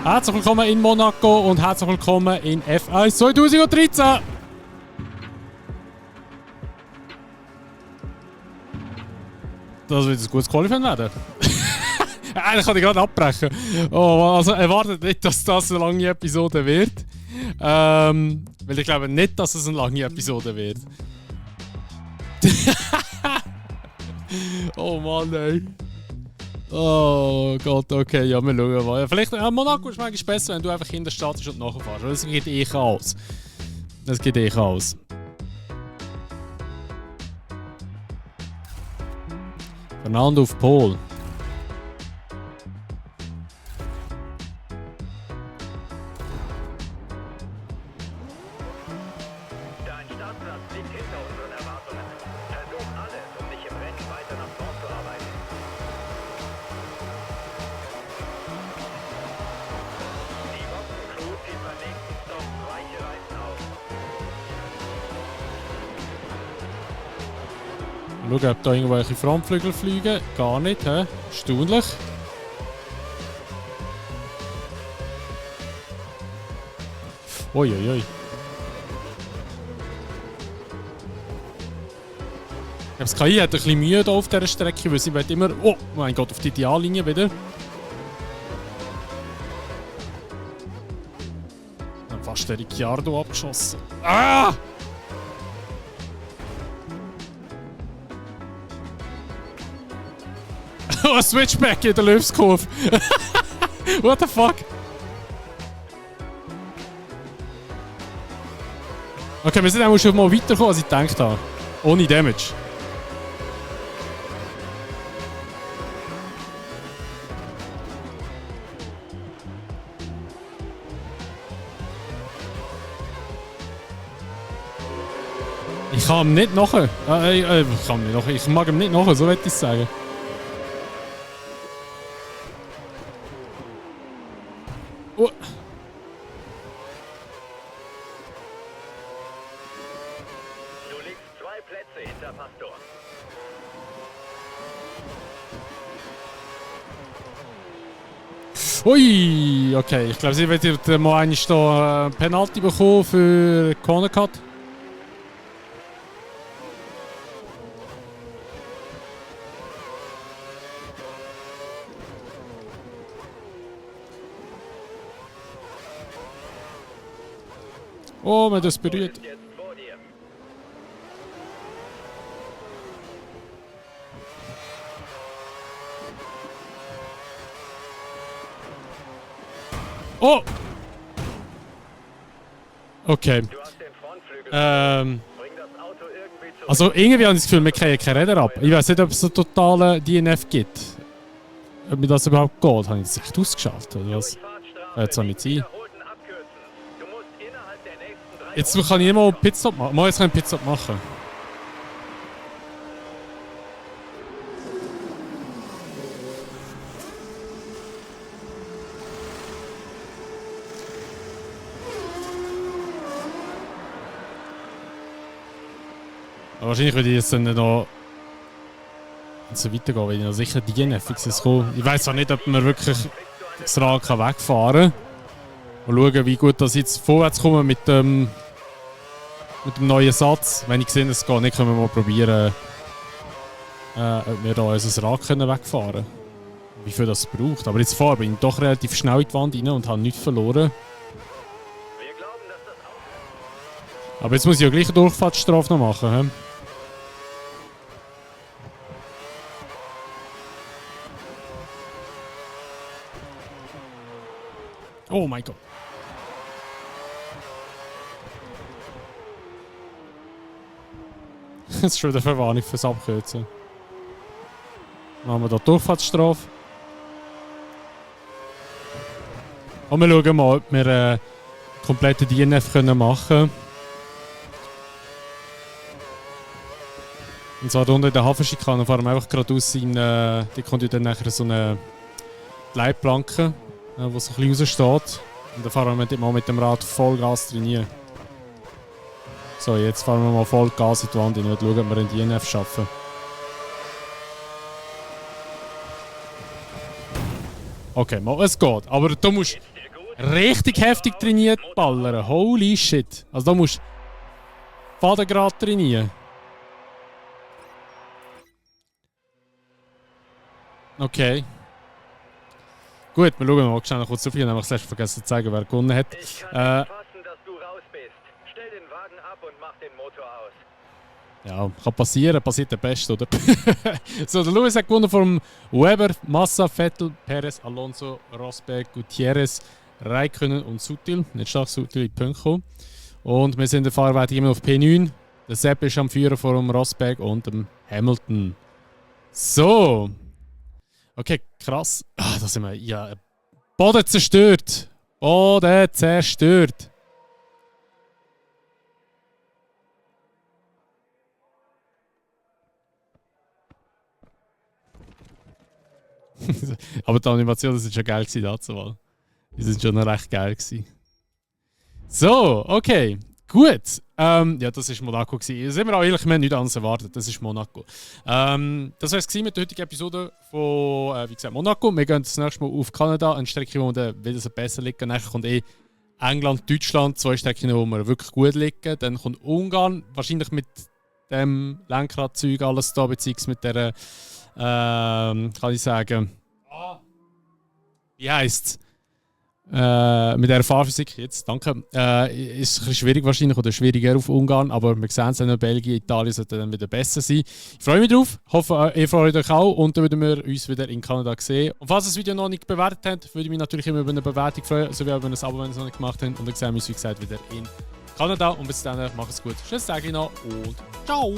Herzlich willkommen in Monaco und herzlich willkommen in F1 2013. Das wird ein gutes Qualifying werden. Eigentlich kann ich gerade abbrechen. Oh, also erwartet nicht, dass das eine lange Episode wird. Weil ich glaube nicht, dass es eine lange Episode wird. Oh Mann, ey. Oh Gott, okay, ja, wir schauen mal. Vielleicht, Monaco ist manchmal besser, wenn du einfach hinter startest und nachfährst. Das geht eh Chaos. Das geht eh Chaos. Fernando auf Pole. Dein Startplatz liegt hinter unseren Erwartungen. Versuch alles, um dich im Rennen weiter nach vorn zu arbeiten. Die Boxencrew zieht beim nächsten Stop weiche Reifen auf. Schauen, ob da irgendwelche Frontflügel fliegen. Gar nicht, hä? Erstaunlich. Uiuiui. Das KI hat ein bisschen Mühe hier auf dieser Strecke, weil sie wird immer... Oh mein Gott, auf die Ideallinie wieder. Dann fast der Ricciardo abgeschossen. Ah! Oh, ein Switchback in der Löwskurve. What the fuck? Okay, wir sind auch schon mal weitergekommen, als ich gedacht habe. Ohne Damage. Ich kann ihm nicht nachher. Ich mag ihm nicht nachher, so würde ich sagen. Oh. Du liegst 2 Plätze hinter Pastor. Ui, okay. Ich glaube, sie wird mal einmal da Penalty bekommen für Corner Cut. Oh, man das berührt. Ist jetzt vor dir. Oh! Okay. Du hast den Frontflügel. Ähm. Bring das Auto irgendwie zurück. Also irgendwie habe ich das Gefühl, wir kriegen keine Räder ab. Ich weiß nicht, ob es einen totalen DNF gibt. Ob mir das überhaupt geht. Habe ich das echt ausgeschaltet oder was? Fahrtstrafe Jetzt soll nicht sein. wiederholten abkürzen. Du musst innerhalb der nächsten 3 Jetzt kann ich nicht mal einen Pitstop machen. Mal, jetzt kann ich einen Pitstop machen. Aber wahrscheinlich würde ich jetzt dann noch so weitergehen, weil ich noch sicher DNF-Fixes komme. Ich weiss auch nicht, ob man wirklich das Rad wegfahren kann. Mal schauen, wie gut das jetzt vorwärts kommen mit dem neuen Satz. Wenn ich sehe, es geht nicht, können wir mal probieren, ob wir da unser Rad wegfahren können. Wie viel das braucht. Aber jetzt vorher bin ich doch relativ schnell in die Wand rein und habe nichts verloren. Wir glauben, dass das Auto... Aber jetzt muss ich ja gleich eine Durchfahrtsstrafe noch machen. He? Oh mein Gott. Das ist schon eine Verwarnung fürs Abkürzen. Machen wir da Durchfahrtsstrafe. Und wir schauen mal, ob wir komplette DNF machen können. Und zwar unter in der Hafenschikane fahren wir einfach geradeaus in... die kommt ja dann nachher so eine Leitplanke, wo so ein bisschen raussteht. Und dann fahren wir mal mit dem Rad Vollgas trainieren. So, jetzt fahren wir mal voll Gas in die Wand und schauen, ob wir einen DNF schaffen. Okay, mal, es geht. Aber du musst... Geht's dir gut? richtig heftig trainiert ballern. Holy shit. Also da musst du Fadengrad trainieren. Okay. Gut, wir schauen mal schnell kurz auf. Ich habe nämlich zuerst vergessen zu zeigen, wer gewonnen hat. Ich kann nicht fassen, dass du raus bist. Stell den Wagen ab und mach den Motor aus. Ja, kann passieren, passiert der Beste, oder? So, der Lewis hat gewonnen vom Weber, Massa, Vettel, Perez, Alonso, Rosberg, Gutierrez, Räikkönen und Sutil. Nicht stark Sutil in die Punkte gekommen. Und wir sind in der Fahrwertung immer auf P9. Der Sepp ist am Führer vor dem Rosberg und dem Hamilton. So. Okay, krass. Ah, da sind wir. Ja, Boden zerstört. Boden zerstört. Aber die Animationen sind schon geil gewesen, dazu mal. Die sind schon noch recht geil gewesen. So, okay. Gut. Ja, das war Monaco gewesen. Sind wir auch ehrlich, wir haben nichts anderes erwartet. Das ist Monaco. Das war es mit der heutigen Episode von, wie gesagt, Monaco. Wir gehen das nächste Mal auf Kanada, eine Strecke, wo wir wieder so besser liegen. Dann kommt England, Deutschland, 2 Strecken, wo wir wirklich gut liegen. Dann kommt Ungarn, wahrscheinlich mit dem Lenkradzeug alles da, beziehungsweise mit der, kann ich sagen, wie heisst es? Mit der Fahrphysik jetzt, danke, ist ein bisschen schwierig wahrscheinlich oder schwieriger auf Ungarn, aber wir sehen es dann, Belgien, Italien sollte dann wieder besser sein. Ich freue mich drauf, hoffe ihr freut euch auch und dann würden wir uns wieder in Kanada sehen. Und falls ihr das Video noch nicht bewertet habt, würde ich mich natürlich immer über eine Bewertung freuen, sowie über ein Abo, wenn ihr es noch nicht gemacht habt. Und dann sehen wir uns, wie gesagt, wieder in Kanada und bis dann, macht es gut. Schönen Tag noch und ciao!